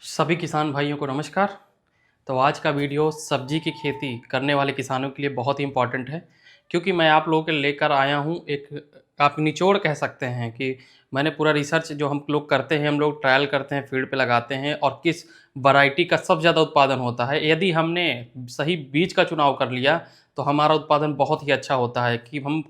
सभी किसान भाइयों को नमस्कार। तो आज का वीडियो सब्जी की खेती करने वाले किसानों के लिए बहुत ही इम्पोर्टेंट है, क्योंकि मैं आप लोगों के लेकर आया हूँ एक, आप निचोड़ कह सकते हैं कि मैंने पूरा रिसर्च जो हम लोग करते हैं, हम लोग ट्रायल करते हैं, फील्ड पे लगाते हैं और किस वैरायटी का सबसे ज़्यादा उत्पादन होता है। यदि हमने सही बीज का चुनाव कर लिया तो हमारा उत्पादन बहुत ही अच्छा होता है। कि हम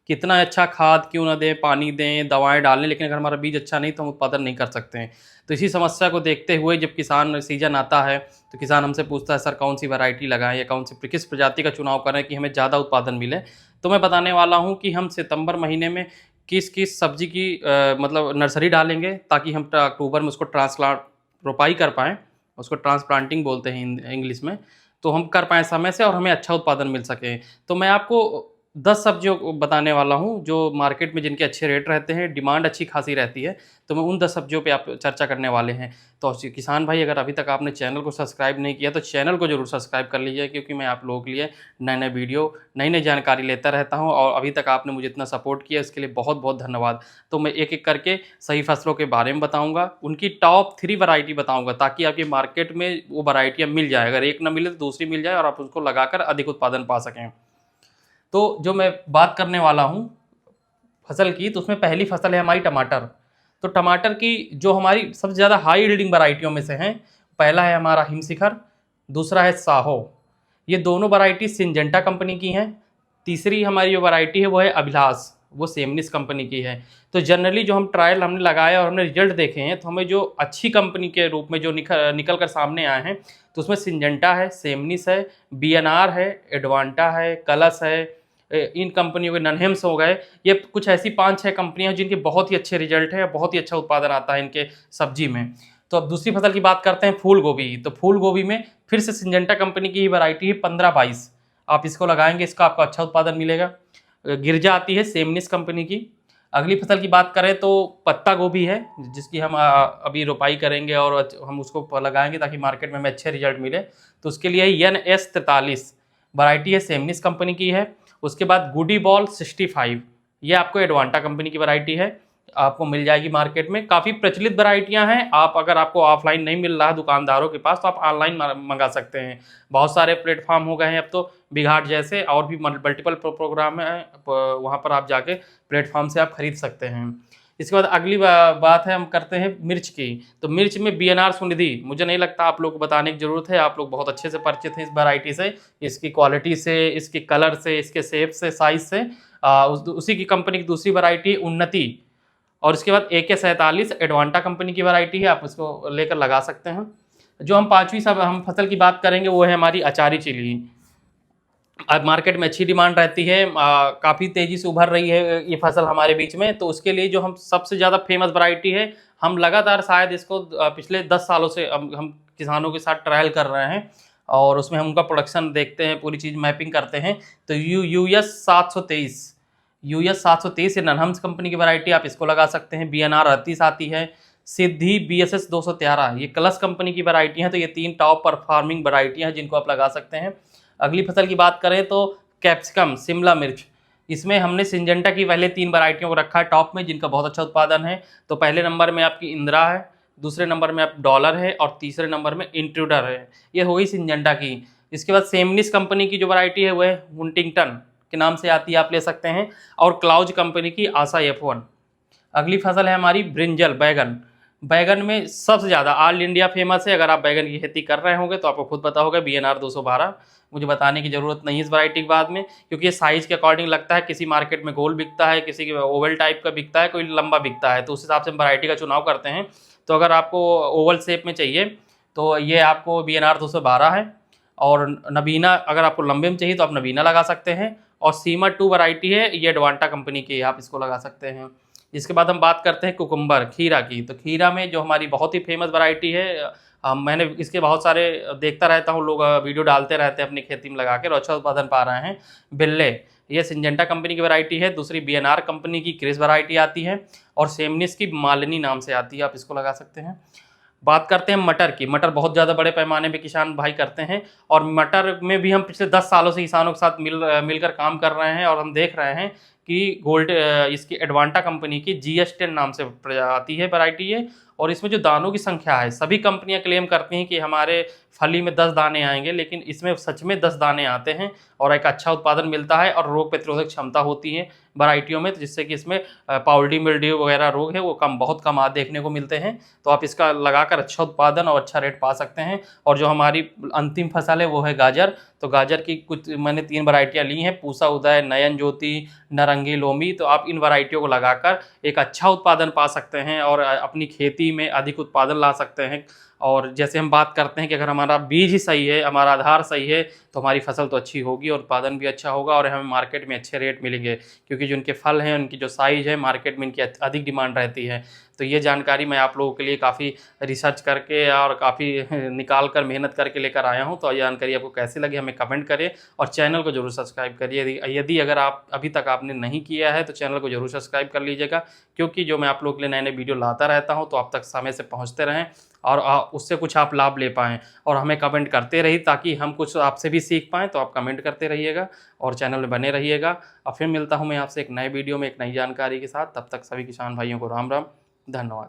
कितना अच्छा खाद क्यों ना दें, पानी दें, दवाएं डालें, लेकिन अगर हमारा बीज अच्छा नहीं तो हम उत्पादन नहीं कर सकते हैं। तो इसी समस्या को देखते हुए जब किसान सीजन आता है तो किसान हमसे पूछता है, सर कौन सी वैरायटी लगाएं या कौन सी किस प्रजाति का चुनाव करें कि हमें ज़्यादा उत्पादन मिले। तो मैं बताने वाला हूं कि हम सितंबर महीने में किस किस सब्जी की मतलब नर्सरी डालेंगे, ताकि हम अक्टूबर में उसको ट्रांसप्लांट रोपाई कर पाएँ। उसको ट्रांसप्लांटिंग बोलते हैं इंग्लिश में। तो हम कर पाएँ समय से और हमें अच्छा उत्पादन मिल सके। तो मैं आपको 10 सब्जियों को बताने वाला हूँ जो मार्केट में जिनके अच्छे रेट रहते हैं, डिमांड अच्छी खासी रहती है। तो मैं उन 10 सब्जियों पे आप चर्चा करने वाले हैं। तो किसान भाई, अगर अभी तक आपने चैनल को सब्सक्राइब नहीं किया तो चैनल को ज़रूर सब्सक्राइब कर लीजिए, क्योंकि मैं आप लोगों के लिए नए-नए वीडियो, नई-नई जानकारी लेता रहता हूँ और अभी तक आपने मुझे इतना सपोर्ट किया, इसके लिए बहुत-बहुत धन्यवाद। तो मैं एक-एक करके सही फसलों के बारे में बताऊँगा, उनकी टॉप 3 वैरायटी बताऊँगा, ताकि आपकी मार्केट में वो वैरायटियाँ मिल जाए। अगर एक ना मिले तो दूसरी मिल जाए और आप उसको लगाकर अधिक उत्पादन पा सकें। तो जो मैं बात करने वाला हूँ फसल की, तो उसमें पहली फसल है हमारी टमाटर। तो टमाटर की जो हमारी सबसे ज़्यादा हाई यील्डिंग वैरायटियों में से हैं, पहला है हमारा हिमशिखर, दूसरा है साहो। ये दोनों वैरायटी सिंजेंटा कंपनी की हैं। तीसरी हमारी जो वैरायटी है वो है अभिलाष, वो सेमनिस कंपनी की है। तो जनरली जो हम ट्रायल हमने लगाया और हमने रिजल्ट देखे हैं, तो हमें जो अच्छी कंपनी के रूप में जो निकल कर सामने आए हैं, तो उसमें सिंजेंटा है, सेमनिस है, बीएनआर है, एडवांटा है, कलश है। इन कंपनियों के ननहेम्स हो गए। ये कुछ ऐसी 5-6 कंपनियां हैं जिनके बहुत ही अच्छे रिजल्ट है, बहुत ही अच्छा उत्पादन आता है इनके सब्जी में। तो अब दूसरी फसल की बात करते हैं, फूल गोभी। तो फूल गोभी में फिर से सिंजेंटा कंपनी की ही वैरायटी है 15-22। आप इसको लगाएंगे, इसका आपको अच्छा उत्पादन मिलेगा। गिरजा आती है सेमनिस कंपनी की। अगली फसल की बात करें तो पत्ता गोभी है, जिसकी हम अभी रोपाई करेंगे और हम उसको लगाएंगे ताकि मार्केट में हमें अच्छे रिजल्ट मिले। तो उसके लिए NS43 वैरायटी है, सेमनिस कंपनी की है। उसके बाद गुडी बॉल 65, ये आपको एडवांटा कंपनी की वैरायटी है, आपको मिल जाएगी मार्केट में। काफ़ी प्रचलित वैरायटियां हैं। आप अगर आपको ऑफलाइन नहीं मिल रहा है दुकानदारों के पास, तो आप ऑनलाइन मंगा सकते हैं। बहुत सारे प्लेटफॉर्म हो गए हैं अब तो, बिघाट जैसे और भी मल्टीपल प्रोग्राम है, वहाँ पर आप जाके प्लेटफॉर्म से आप खरीद सकते हैं। इसके बाद अगली बात है, हम करते हैं मिर्च की। तो मिर्च में बीएनआर सुनिधि, मुझे नहीं लगता आप लोग को बताने की जरूरत है, आप लोग बहुत अच्छे से परिचित हैं इस वैरायटी से, इसकी क्वालिटी से, इसके कलर से, इसके शेप से, साइज से। उसी की कंपनी की दूसरी वैरायटी उन्नति। और इसके बाद AK47 एडवांटा कंपनी की वैरायटी है, आप इसको लेकर लगा सकते हैं। जो हम पांचवी सब हम फसल की बात करेंगे वो है हमारी अचारी चिली। अब मार्केट में अच्छी डिमांड रहती है, काफ़ी तेज़ी से उभर रही है ये फसल हमारे बीच में। तो उसके लिए जो हम सबसे ज़्यादा फेमस वैरायटी है, हम लगातार शायद इसको पिछले 10 सालों से हम किसानों के साथ ट्रायल कर रहे हैं और उसमें हम उनका प्रोडक्शन देखते हैं, पूरी चीज़ मैपिंग करते हैं। तो US 723 ये ननहम्स कंपनी की वैरायटी, आप इसको लगा सकते हैं। BNR 38 आती है। सिद्धि BSS 213, ये कलश कंपनी की वैरायटी हैं। तो ये 3 टॉप परफॉर्मिंग वैरायटियाँ हैं जिनको आप लगा सकते हैं। अगली फसल की बात करें तो कैप्सिकम, शिमला मिर्च। इसमें हमने सिंजेंटा की पहले 3 वैरायटियों को रखा है टॉप में, जिनका बहुत अच्छा उत्पादन है। तो पहले नंबर में आपकी इंदिरा है, दूसरे नंबर में आप डॉलर है और तीसरे नंबर में इंट्रूडर है। ये हो गई सिंजेंटा की। इसके बाद सेमनिस कंपनी की जो वैरायटी है वो है हुंटिंगटन के नाम से आती है, आप ले सकते हैं। और क्लाउज कंपनी की आशा F1। अगली फसल है हमारी ब्रिंजल, बैगन। बैगन में सबसे ज़्यादा ऑल इंडिया फेमस है। अगर आप बैगन की खेती कर रहे होंगे तो आपको खुद पता होगा, BNR 212। मुझे बताने की ज़रूरत नहीं इस वैरायटी के बाद में, क्योंकि ये साइज़ के अकॉर्डिंग लगता है। किसी मार्केट में गोल बिकता है, किसी के ओवल टाइप का बिकता है, कोई लंबा बिकता है। तो उस हिसाब से हम वैरायटी का चुनाव करते हैं। तो अगर आपको ओवल शेप में चाहिए तो ये आपको BNR 212 है। और नबीना, अगर आपको लंबे में चाहिए तो आप नबीना लगा सकते हैं। और सीमा 2 वैरायटी है, ये एडवांटा कंपनी की है, आप इसको लगा सकते हैं। इसके बाद हम बात करते हैं कुकुम्बर, खीरा की। तो खीरा में जो हमारी बहुत ही फेमस वैरायटी है, मैंने इसके बहुत सारे देखता रहता हूँ, लोग वीडियो डालते रहते हैं अपनी खेती में लगा के और अच्छा उत्पादन पा रहे हैं। बिल्ले, ये सिंजेंटा कंपनी की वैरायटी है। दूसरी BNR कंपनी की क्रिस वैरायटी आती है और सेमनिस की मालिनी नाम से आती है, आप इसको लगा सकते हैं। बात करते हैं मटर की। मटर बहुत ज़्यादा बड़े पैमाने पे किसान भाई करते हैं और मटर में भी हम पिछले 10 सालों से किसानों के साथ मिलकर काम कर रहे हैं और हम देख रहे हैं कि गोल्ड इसकी एडवांटा कंपनी की GS10 नाम से आती है वैरायटी है। और इसमें जो दानों की संख्या है, सभी कंपनियां क्लेम करती हैं कि हमारे फली में 10 दाने आएंगे, लेकिन इसमें सच में 10 दाने आते हैं और एक अच्छा उत्पादन मिलता है और रोग प्रतिरोधक क्षमता होती है वैरायटियों में, तो जिससे कि इसमें पाउडरी मिल्ड्यू वगैरह रोग है वो बहुत कम देखने को मिलते हैं। तो आप इसका लगाकर अच्छा उत्पादन और अच्छा रेट पा सकते हैं। और जो हमारी अंतिम फसल है वो है गाजर। तो गाजर की कुछ मैंने 3 वैरायटियाँ ली हैं, पूसा उदय, नयन ज्योति, नारंगी लोमी। तो आप इन वैरायटियों को लगाकर एक अच्छा उत्पादन पा सकते हैं और अपनी खेती में अधिक उत्पादन ला सकते हैं। और जैसे हम बात करते हैं कि अगर हमारा बीज ही सही है, हमारा आधार सही है, तो हमारी फसल तो अच्छी होगी और उत्पादन भी अच्छा होगा और हमें मार्केट में अच्छे रेट मिलेंगे, क्योंकि जो उनके फल हैं, उनकी जो साइज़ है, मार्केट में इनकी अधिक डिमांड रहती है। तो ये जानकारी मैं आप लोगों के लिए काफ़ी रिसर्च करके और काफ़ी निकाल कर मेहनत करके लेकर आया हूँ। तो ये जानकारी आपको कैसी लगी हमें कमेंट करें और चैनल को जरूर सब्सक्राइब करिए। यदि अगर आप अभी तक आपने नहीं किया है तो चैनल को जरूर सब्सक्राइब कर लीजिएगा, क्योंकि जो मैं आप लोगों के लिए नए नए वीडियो लाता रहता हूँ तो आप तक समय से पहुँचते रहें और उससे कुछ आप लाभ ले पाएँ। और हमें कमेंट करते रहिए ताकि हम कुछ आपसे भी सीख पाएँ। तो आप कमेंट करते रहिएगा और चैनल में बने रहिएगा। और फिर मिलता हूँ मैं आपसे एक नए वीडियो में एक नई जानकारी के साथ। तब तक सभी किसान भाइयों को राम राम, धन्यवाद।